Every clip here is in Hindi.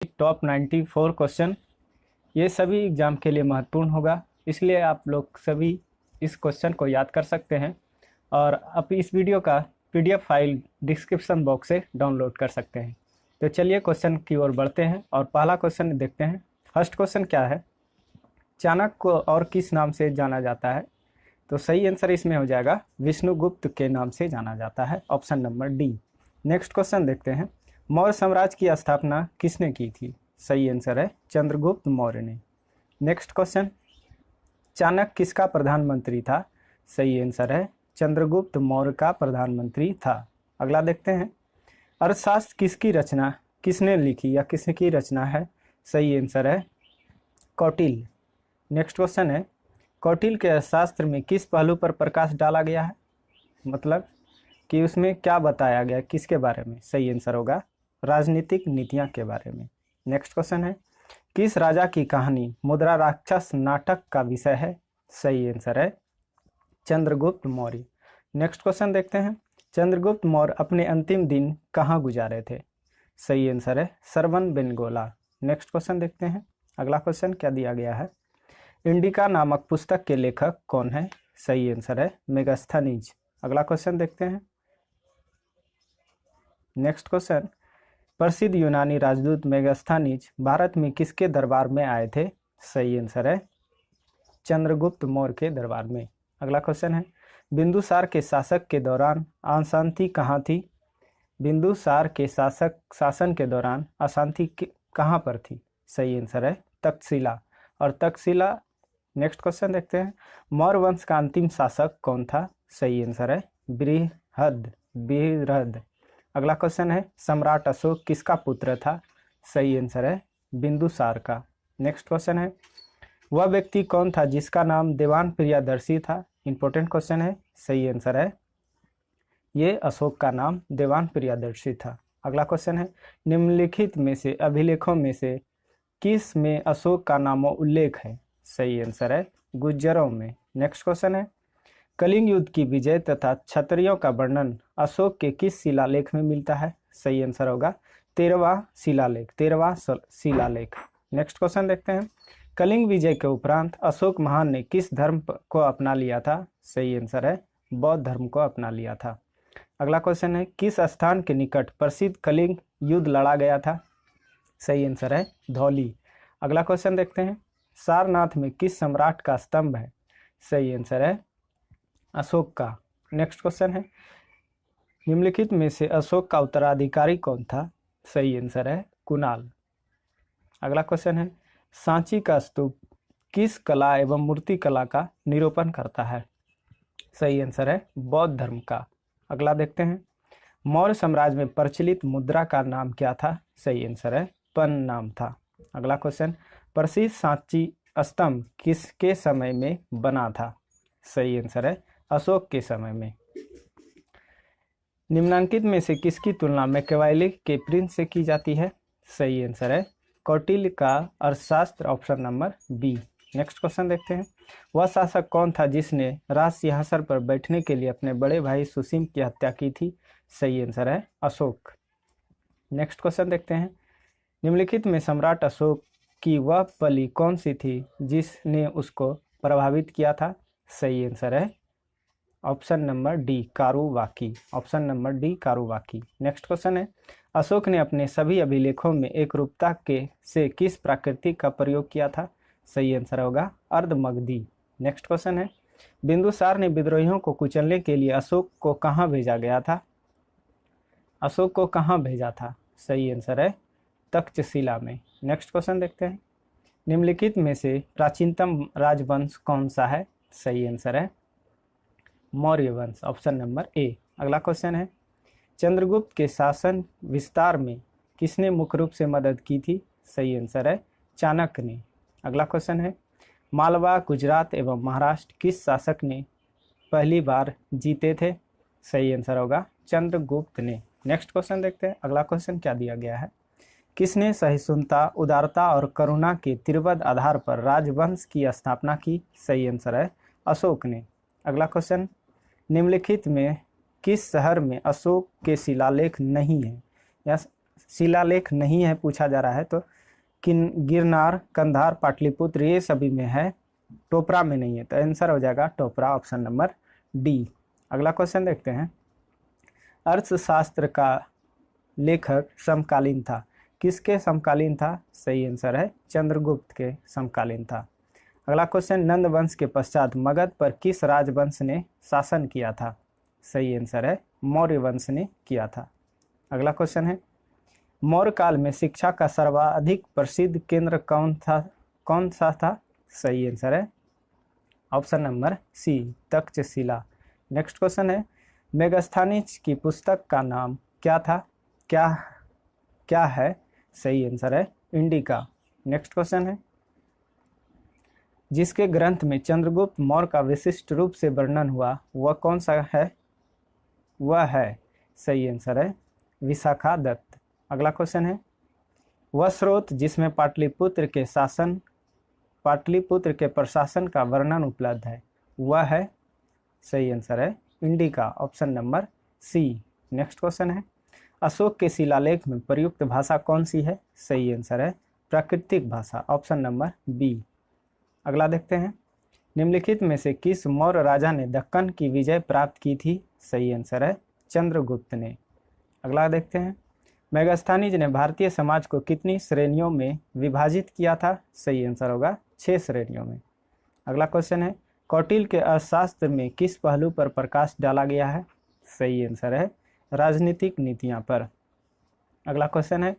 टॉप 94 क्वेश्चन, ये सभी एग्जाम के लिए महत्वपूर्ण होगा, इसलिए आप लोग सभी इस क्वेश्चन को याद कर सकते हैं और आप इस वीडियो का पीडीएफ फाइल डिस्क्रिप्शन बॉक्स से डाउनलोड कर सकते हैं। तो चलिए क्वेश्चन की ओर बढ़ते हैं और पहला क्वेश्चन देखते हैं। फर्स्ट क्वेश्चन क्या है, चाणक्य को और किस नाम से जाना जाता है? तो सही आंसर इसमें हो जाएगा विष्णुगुप्त के नाम से जाना जाता है, option number D. Next question देखते हैं, मौर्य साम्राज्य की स्थापना किसने की थी? सही आंसर है चंद्रगुप्त मौर्य ने। नेक्स्ट क्वेश्चन, चाणक्य किसका प्रधानमंत्री था? सही आंसर है चंद्रगुप्त मौर्य का प्रधानमंत्री था। अगला देखते हैं, अर्थशास्त्र किसकी रचना, किसने लिखी या किसकी रचना है? सही आंसर है कौटिल्य। नेक्स्ट क्वेश्चन है, कौटिल्य के अर्थशास्त्र में किस पहलू पर प्रकाश डाला गया है? मतलब कि उसमें क्या बताया गया, किसके बारे में? सही आंसर होगा राजनीतिक नीतियां के बारे में। नेक्स्ट क्वेश्चन है, किस राजा की कहानी मुद्रा राक्षस नाटक का विषय है? सही आंसर है चंद्रगुप्त मौर्य। नेक्स्ट क्वेश्चन देखते हैं, चंद्रगुप्त मौर्य अपने अंतिम दिन कहाँ गुजारे थे? सही आंसर है सरवन बेंगोला। नेक्स्ट क्वेश्चन देखते हैं, अगला क्वेश्चन क्या दिया गया है, इंडिका नामक पुस्तक के लेखक कौन है? सही आंसर है मेगास्थनीज। अगला क्वेश्चन देखते हैं, नेक्स्ट क्वेश्चन, प्रसिद्ध यूनानी राजदूत मेगास्थनीज भारत में किसके दरबार में आए थे? सही आंसर है चंद्रगुप्त मौर्य के दरबार में। अगला क्वेश्चन है, बिंदुसार के शासक के दौरान अशांति कहाँ थी? बिंदुसार के शासन के दौरान अशांति कहाँ पर थी? सही आंसर है तक्षशिला। और तक्षशिला। नेक्स्ट क्वेश्चन देखते हैं, मौर्य वंश का अंतिम शासक कौन था? सही आंसर है बृहद। अगला क्वेश्चन है, सम्राट अशोक किसका पुत्र था? सही आंसर है बिंदुसार का। नेक्स्ट क्वेश्चन है, वह व्यक्ति कौन था जिसका नाम देवान प्रियदर्शी था? इंपॉर्टेंट क्वेश्चन है। सही आंसर है ये अशोक का नाम देवान प्रियदर्शी था। अगला क्वेश्चन है, निम्नलिखित में से अभिलेखों में से किस में अशोक का नाम उल्लेख है? सही आंसर है गुज्जरों में। नेक्स्ट क्वेश्चन है, कलिंग युद्ध की विजय तथा क्षत्रियों का वर्णन अशोक के किस शिलालेख में मिलता है? सही आंसर होगा 13वां शिलालेख। नेक्स्ट क्वेश्चन देखते हैं, कलिंग विजय के उपरांत अशोक महान ने किस धर्म को अपना लिया था? सही आंसर है बौद्ध धर्म को अपना लिया था। अगला क्वेश्चन है, किस स्थान के निकट प्रसिद्ध कलिंग युद्ध लड़ा गया था? सही आंसर है धौली। अगला क्वेश्चन देखते हैं, सारनाथ में किस सम्राट का स्तंभ है? सही आंसर है अशोक का। नेक्स्ट क्वेश्चन है, निम्नलिखित में से अशोक का उत्तराधिकारी कौन था? सही आंसर है कुणाल। अगला क्वेश्चन है, सांची का स्तूप किस कला एवं मूर्ति कला का निरूपण करता है? सही आंसर है बौद्ध धर्म का। अगला देखते हैं, मौर्य साम्राज्य में प्रचलित मुद्रा का नाम क्या था? सही आंसर है पन नाम था। अगला क्वेश्चन, प्रसिद्ध सांची स्तंभ किसके समय में बना था? सही आंसर है अशोक के समय में। निम्नांकित में से किसकी तुलना मैकियावेली के प्रिंस से की जाती है? सही आंसर है कौटिल्य का Arthashastra, option number B. Next question देखते हैं, वह शासक कौन था जिसने राज सिंहासन पर बैठने के लिए अपने बड़े भाई सुसीम की हत्या की थी? सही आंसर है अशोक। नेक्स्ट क्वेश्चन देखते हैं, निम्नलिखित में सम्राट अशोक की वह पली कौन सी थी जिसने उसको प्रभावित किया था? सही आंसर है option number D Karuvaki. Option number D Karuvaki. Next question है, अशोक ने अपने सभी अभिलेखों में एकरूपता के से किस प्राकृतिक का प्रयोग किया था? सही आंसर होगा अर्धमगधी। नेक्स्ट क्वेश्चन है, बिंदुसार ने विद्रोहियों को कुचलने के लिए अशोक को कहाँ भेजा गया था? अशोक को कहाँ भेजा था? सही आंसर है तक्षशिला में। नेक्स्ट क्वेश्चन देखते हैं, निम्नलिखित में से प्राचीनतम राजवंश कौन सा है? सही आंसर है मौर्य वंश, ऑप्शन नंबर ए। अगला क्वेश्चन है, चंद्रगुप्त के शासन विस्तार में किसने मुख्य रूप से मदद की थी? सही आंसर है चाणक्य ने। अगला क्वेश्चन है, मालवा, गुजरात एवं महाराष्ट्र किस शासक ने पहली बार जीते थे? सही आंसर होगा चंद्रगुप्त ने। नेक्स्ट क्वेश्चन देखते हैं, अगला क्वेश्चन क्या दिया गया है, किसने सहिष्णुता, उदारता और करुणा के त्रिवद आधार पर राजवंश की स्थापना की? सही आंसर है अशोक ने। अगला क्वेश्चन, निम्नलिखित में किस शहर में अशोक के शिलालेख नहीं है? या शिलालेख नहीं है पूछा जा रहा है तो गिरनार, कंधार, पाटलिपुत्र ये सभी में है, टोपरा में नहीं है, तो आंसर हो जाएगा टोपरा, ऑप्शन नंबर डी। अगला क्वेश्चन देखते हैं। अर्थशास्त्र का लेखक समकालीन था, किसके समकालीन था? सही आंसर है चंद्रगुप्त के समकालीन था। अगला क्वेश्चन, नंद वंश के पश्चात मगध पर किस राजवंश ने शासन किया था? सही आंसर है मौर्य वंश ने किया था। अगला क्वेश्चन है, मौर्य काल में शिक्षा का सर्वाधिक प्रसिद्ध केंद्र कौन सा था? सही आंसर है option number C, Takshashila. Next question है, मेगास्थनीज की पुस्तक का नाम क्या था? क्या है? सही आंसर है इंडिका। नेक्स्ट क्वेश्चन है, जिसके ग्रंथ में चंद्रगुप्त मौर्य का विशिष्ट रूप से वर्णन हुआ वह कौन सा है? वह है, सही आंसर है विशाखा दत्त। अगला क्वेश्चन है, वह स्रोत जिसमें पाटलिपुत्र के प्रशासन का वर्णन उपलब्ध है वह है? सही आंसर है Indica, option number C. Next question है, अशोक के शिलालेख में प्रयुक्त भाषा कौन सी है? सही आंसर है प्राकृतिक भाषा, ऑप्शन नंबर बी। अगला देखते हैं, निम्नलिखित में से किस मौर्य राजा ने दक्कन की विजय प्राप्त की थी? सही आंसर है चंद्रगुप्त ने। अगला देखते हैं, मेगास्थनीज ने भारतीय समाज को कितनी श्रेणियों में विभाजित किया था? सही आंसर होगा 6 श्रेणियों में। अगला क्वेश्चन है, कौटिल्य के अर्थशास्त्र में किस पहलू पर प्रकाश डाला गया है? सही आंसर है राजनीतिक नीतियां पर। अगला क्वेश्चन है,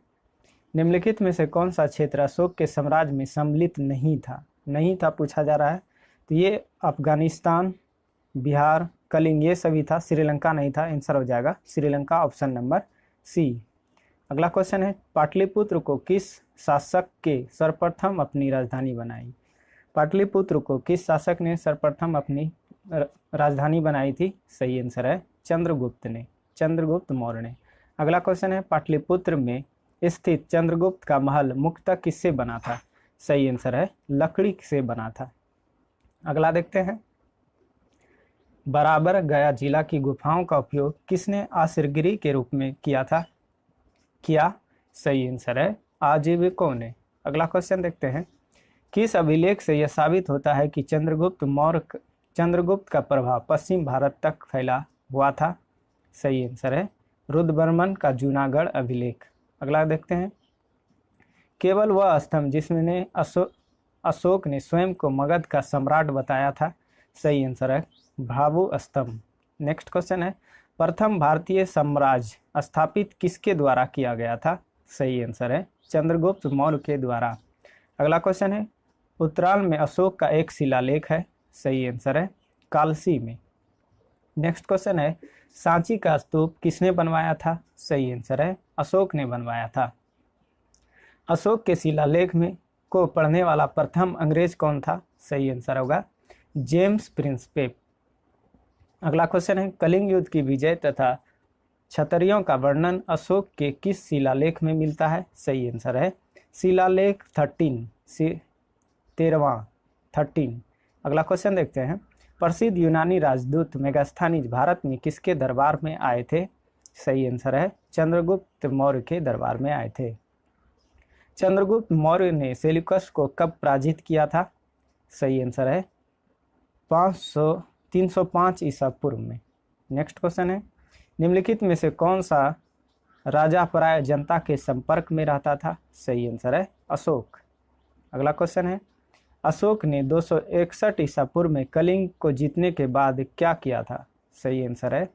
निम्नलिखित में से कौन सा क्षेत्र अशोक के साम्राज्य में सम्मिलित नहीं था पूछा जा रहा है, तो ये अफगानिस्तान, बिहार, कलिंग ये सभी था, श्रीलंका नहीं था, आंसर हो जाएगा श्रीलंका, ऑप्शन नंबर सी। अगला क्वेश्चन है, पाटलिपुत्र को किस शासक के सर्वप्रथम अपनी राजधानी बनाई? पाटलिपुत्र को किस शासक ने सर्वप्रथम अपनी राजधानी बनाई थी? सही आंसर है चंद्रगुप्त मौर्य ने। अगला क्वेश्चन है, पाटलिपुत्र में स्थित चंद्रगुप्त का महल मुख्यतः किससे बना था? सही आंसर है लकड़ी से बना था। अगला देखते हैं, बराबर गया जिला की गुफाओं का उपयोग किसने आश्रयगृह के रूप में किया? सही आंसर है आजीविकों ने। अगला क्वेश्चन देखते हैं, किस अभिलेख से यह साबित होता है कि चंद्रगुप्त का प्रभाव पश्चिम भारत तक फैला हुआ था? सही आंसर है रुद्रवर्मन का जूनागढ़ अभिलेख। अगला देखते हैं, केवल वह स्तंभ जिसमें अशोक ने स्वयं को मगध का सम्राट बताया था? सही आंसर है भाभु स्तंभ। नेक्स्ट क्वेश्चन है, प्रथम भारतीय साम्राज्य स्थापित किसके द्वारा किया गया था? सही आंसर है चंद्रगुप्त मौर्य के द्वारा। अगला क्वेश्चन है, उत्तराल में अशोक का एक शिलालेख है? सही आंसर है कालसी में। नेक्स्ट क्वेश्चन है, सांची का स्तूप किसने बनवाया था? सही आंसर है अशोक ने बनवाया था। अशोक के शिलालेख में को पढ़ने वाला प्रथम अंग्रेज कौन था? सही आंसर होगा जेम्स प्रिंसपेप। अगला क्वेश्चन है, कलिंग युद्ध की विजय तथा क्षत्रियों का वर्णन अशोक के किस शिलालेख में मिलता है? सही आंसर है शिलालेख 13। अगला क्वेश्चन देखते हैं, प्रसिद्ध यूनानी राजदूत मेगास्थनीज भारत में किसके दरबार में आए थे? सही आंसर है चंद्रगुप्त मौर्य के दरबार में आए थे। चंद्रगुप्त मौर्य ने सेल्यूकस को कब पराजित किया था? सही आंसर है 305 ईसा पूर्व में। नेक्स्ट क्वेश्चन है, निम्नलिखित में से कौन सा राजा प्राय जनता के संपर्क में रहता था? सही आंसर है अशोक। अगला क्वेश्चन है, अशोक ने 261 ईसा पूर्व में कलिंग को जीतने के बाद क्या किया था? सही आंसर है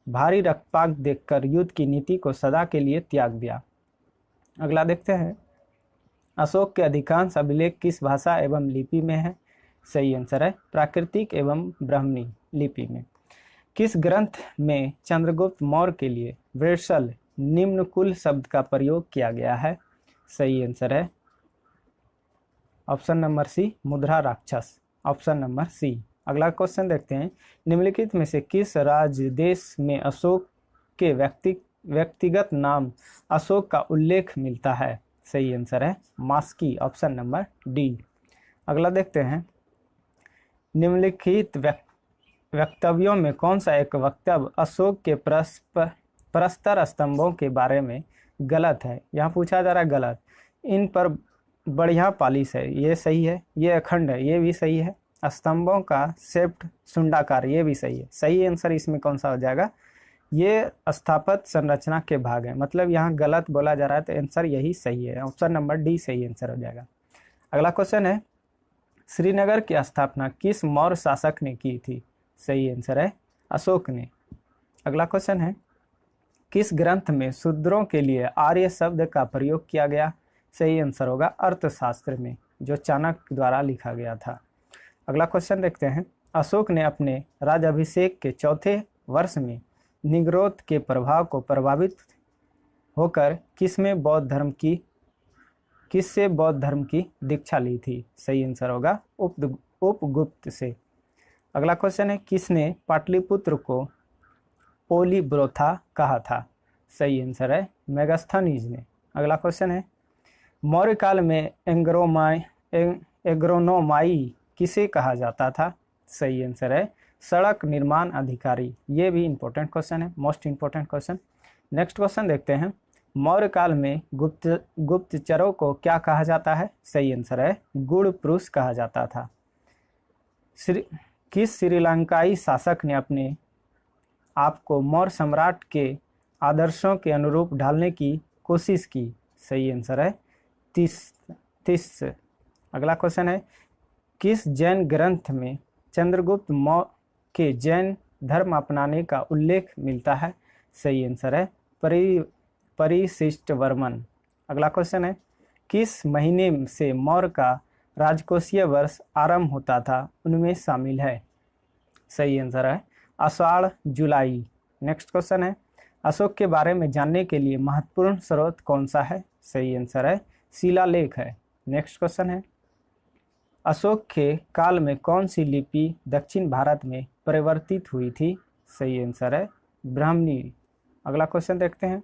भारी रक्तपात देखकर युद्ध की नीति को सदा के लिए त्याग दिया। अगला देखते हैं, अशोक के अधिकांश अभिलेख किस भाषा एवं लिपि में है? सही आंसर है प्राकृतिक एवं ब्राह्मणी लिपि में। किस ग्रंथ में चंद्रगुप्त मौर्य के लिए वृषल निम्नकुल शब्द का प्रयोग किया गया है? सही आंसर है ऑप्शन नंबर सी मुद्रा राक्षस, ऑप्शन नंबर सी। अगला क्वेश्चन देखते हैं, निम्नलिखित में से किस राज्य देश में अशोक के व्यक्तिगत नाम अशोक का उल्लेख मिलता है? सही आंसर है मास्की, ऑप्शन नंबर डी। अगला देखते हैं, निम्नलिखित वक्तव्यों में कौन सा एक वक्तव्य अशोक के परस्पर स्तंभों के बारे में गलत है, यहाँ पूछा जा रहा है गलत। इन पर बढ़िया पालिश है, ये सही है। ये अखंड है, ये भी सही है। स्तंभों का शेप्ड सुंडाकार, ये भी सही है। सही आंसर इसमें कौन सा हो जाएगा? ये स्थापत्य संरचना के भाग है, मतलब यहाँ गलत बोला जा रहा है, तो आंसर यही सही है। ऑप्शन नंबर डी सही आंसर हो जाएगा। अगला क्वेश्चन है, श्रीनगर की स्थापना किस मौर्य शासक ने की थी? सही आंसर है अशोक ने। अगला क्वेश्चन है, किस ग्रंथ में शूद्रों के लिए आर्य शब्द का प्रयोग किया गया? सही आंसर होगा अर्थशास्त्र में, जो चाणक्य द्वारा लिखा गया था। अगला क्वेश्चन देखते हैं, अशोक ने अपने राज्याभिषेक के चौथे वर्ष में निग्रोध के प्रभाव को प्रभावित होकर किससे बौद्ध धर्म की दीक्षा ली थी? सही आंसर होगा उपगुप्त से। अगला क्वेश्चन है, किसने पाटलिपुत्र को पोलीब्रोथा कहा था? सही आंसर है मेगास्थनीज ने। अगला क्वेश्चन है, मौर्य काल में एग्रोनोमाई किसे कहा जाता था? सही आंसर है सड़क निर्माण अधिकारी। ये भी इंपॉर्टेंट क्वेश्चन है, most important question. Next question देखते हैं, मौर्य काल में गुप्तचरों को क्या कहा जाता है? सही आंसर है गुड़ पुरुष कहा जाता था। किस श्रीलंकाई शासक ने अपने आप को मौर्य सम्राट के आदर्शों के अनुरूप ढालने की कोशिश की? सही आंसर है तीस। अगला क्वेश्चन है, किस जैन ग्रंथ में चंद्रगुप्त मौर्य के जैन धर्म अपनाने का उल्लेख मिलता है? सही आंसर है परिशिष्ट वर्मन। अगला क्वेश्चन है, किस महीने से मौर्य का राजकोषीय वर्ष आरंभ होता था? उनमें शामिल है। सही आंसर है आषाढ़ जुलाई। नेक्स्ट क्वेश्चन है, अशोक के बारे में जानने के लिए महत्वपूर्ण स्रोत कौन सा है? सही आंसर है शिलालेख है। नेक्स्ट क्वेश्चन है, अशोक के काल में कौन सी लिपि दक्षिण भारत में परिवर्तित हुई थी? सही आंसर है ब्राह्मणी। अगला क्वेश्चन देखते हैं,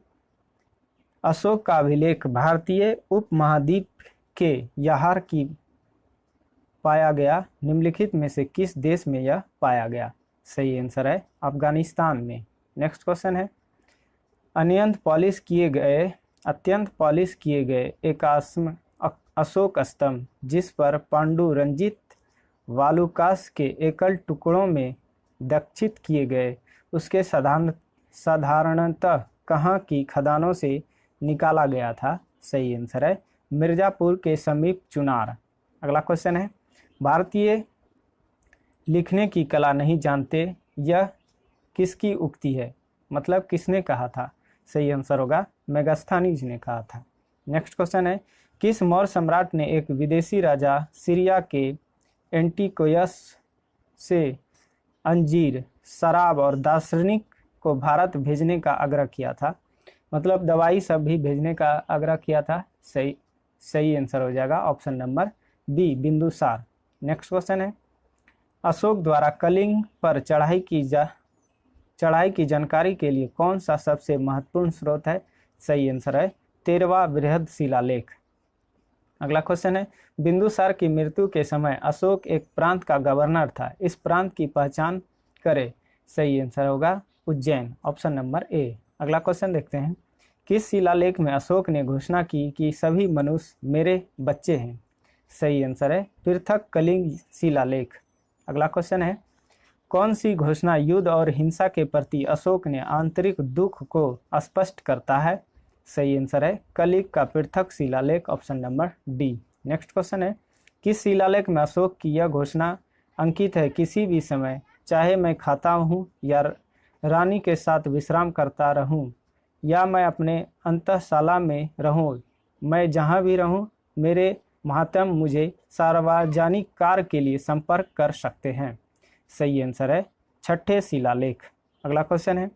अशोक का अभिलेख भारतीय उपमहाद्वीप के याहार की पाया गया निम्नलिखित में से किस देश में यह पाया गया? सही आंसर है अफगानिस्तान में। नेक्स्ट क्वेश्चन है, अत्यंत पॉलिश किए गए एकास्म अशोक स्तंभ जिस पर पांडु रंजित वालुकास के एकल टुकड़ों में दक्षित किए गए, उसके साधारणतः कहाँ की खदानों से निकाला गया था? सही आंसर है मिर्जापुर के समीप चुनार। अगला क्वेश्चन है, भारतीय लिखने की कला नहीं जानते, यह किसकी उक्ति है? मतलब किसने कहा था? सही आंसर होगा मेगास्थनीज ने कहा था। नेक्स्ट क्वेश्चन है, किस मौर्य सम्राट ने एक विदेशी राजा सीरिया के एंटिकोयस से अंजीर, शराब और दार्शनिक को भारत भेजने का आग्रह किया था? मतलब दवाई सब भी भेजने का आग्रह किया था। सही आंसर हो जाएगा option number B Bindusara. Next question है, अशोक द्वारा कलिंग पर चढ़ाई की जानकारी के लिए कौन सा सबसे महत्वपूर्ण स्रोत है? सही आंसर है 13वां बृहद शिलालेख। अगला क्वेश्चन है, बिंदुसार की मृत्यु के समय अशोक एक प्रांत का गवर्नर था, इस प्रांत की पहचान करें। सही आंसर होगा उज्जैन, ऑप्शन नंबर ए। अगला क्वेश्चन देखते हैं, किस शिलालेख में अशोक ने घोषणा की कि सभी मनुष्य मेरे बच्चे हैं? सही आंसर है पृथक कलिंग शिलालेख। अगला क्वेश्चन है, कौन सी घोषणा युद्ध और हिंसा के प्रति अशोक ने आंतरिक दुख को स्पष्ट करता है? सही आंसर है कलिंग का पृथक शिलालेख, option number D. Next question है, किस शिलालेख में अशोक की यह घोषणा अंकित है, किसी भी समय चाहे मैं खाता हूँ या रानी के साथ विश्राम करता रहूँ या मैं अपने अंतःशाला में रहूँ, मैं जहाँ भी रहूँ मेरे महात्म मुझे सार्वजनिक कार्य के लिए संपर्क कर सकते हैं? सही आंसर है छठे शिलालेख। अगला क्वेश्चन है,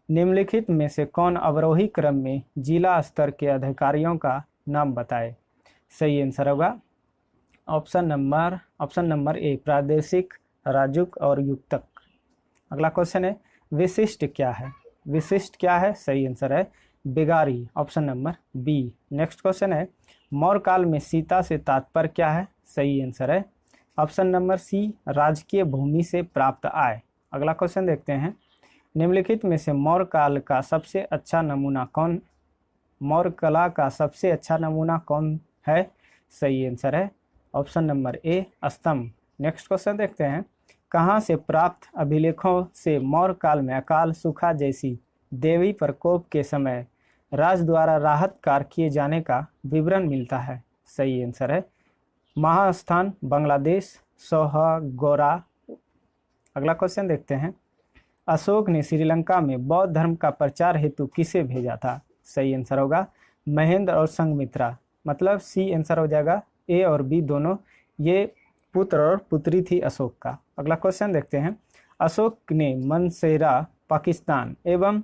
निम्नलिखित में से कौन अवरोही क्रम में जिला स्तर के अधिकारियों का नाम बताए? सही आंसर होगा ऑप्शन नंबर ए प्रादेशिक, राजुक और युक्तक। अगला क्वेश्चन है, विशिष्ट क्या है? सही आंसर है बेगारी, option number B. Next question है, मौर्य काल में सीता से तात्पर्य क्या है? सही आंसर है ऑप्शन नंबर सी राजकीय भूमि से प्राप्त आय। अगला क्वेश्चन देखते हैं, निम्नलिखित में से मौर्य काल का सबसे अच्छा नमूना कौन मौर्य कला का सबसे अच्छा नमूना कौन है? सही आंसर है ऑप्शन नंबर ए, स्तंभ। नेक्स्ट क्वेश्चन देखते हैं, कहाँ से प्राप्त अभिलेखों से मौर्य काल में अकाल, सूखा जैसी देवी प्रकोप के समय राज द्वारा राहत कार्य किए जाने का विवरण मिलता है? सही आंसर है महास्थान, बांग्लादेश, सोहगोरा। अगला क्वेश्चन देखते हैं, अशोक ने श्रीलंका में बौद्ध धर्म का प्रचार हेतु किसे भेजा था? सही आंसर होगा महेंद्र और संघमित्रा। मतलब सी आंसर हो जाएगा, ए और बी दोनों ये पुत्र और पुत्री थी अशोक का। अगला क्वेश्चन देखते हैं, अशोक ने मनसेरा पाकिस्तान एवं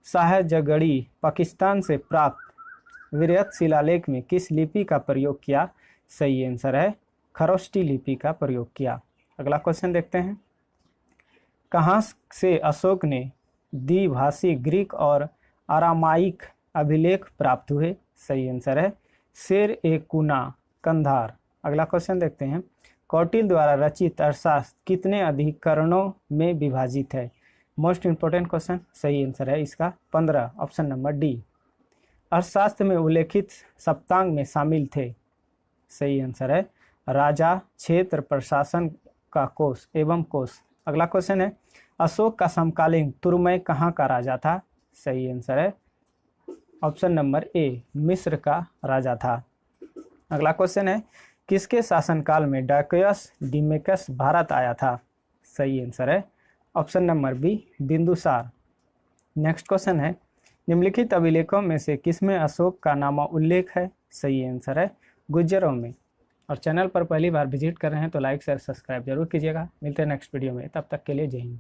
शाहजगढ़ी पाकिस्तान से प्राप्त वृहत शिलालेख में किस लिपि का प्रयोग किया? सही आंसर है खरोष्टी लिपि का प्रयोग किया। अगला क्वेश्चन देखते हैं, कहाँ से अशोक ने द्विभाषी ग्रीक और आरामाइक अभिलेख प्राप्त हुए? सही आंसर है शेर ए कुना, कंधार। अगला क्वेश्चन देखते हैं, कौटिल्य द्वारा रचित अर्थशास्त्र कितने अधिकरणों में विभाजित है? Most important question. सही आंसर है इसका 15, ऑप्शन नंबर डी। अर्थशास्त्र में उल्लेखित सप्तांग में शामिल थे? सही आंसर है राजा, क्षेत्र, प्रशासन का कोष एवं कोष। अगला क्वेश्चन है, अशोक का समकालीन तुर्मय कहाँ का राजा था? सही आंसर है ऑप्शन नंबर ए, मिस्र का राजा था। अगला क्वेश्चन है, किसके शासनकाल में डाकियस डिमेकस भारत आया था? सही आंसर है option number B, Bindusara. Next question है, निम्नलिखित अभिलेखों में से किसमें अशोक का नामा उल्लेख है? सही आंसर है गुज्जरों में। और चैनल पर पहली बार विजिट कर रहे हैं तो लाइक शेयर सब्सक्राइब जरूर कीजिएगा। मिलते हैं नेक्स्ट वीडियो में, तब तक के लिए जय हिंद।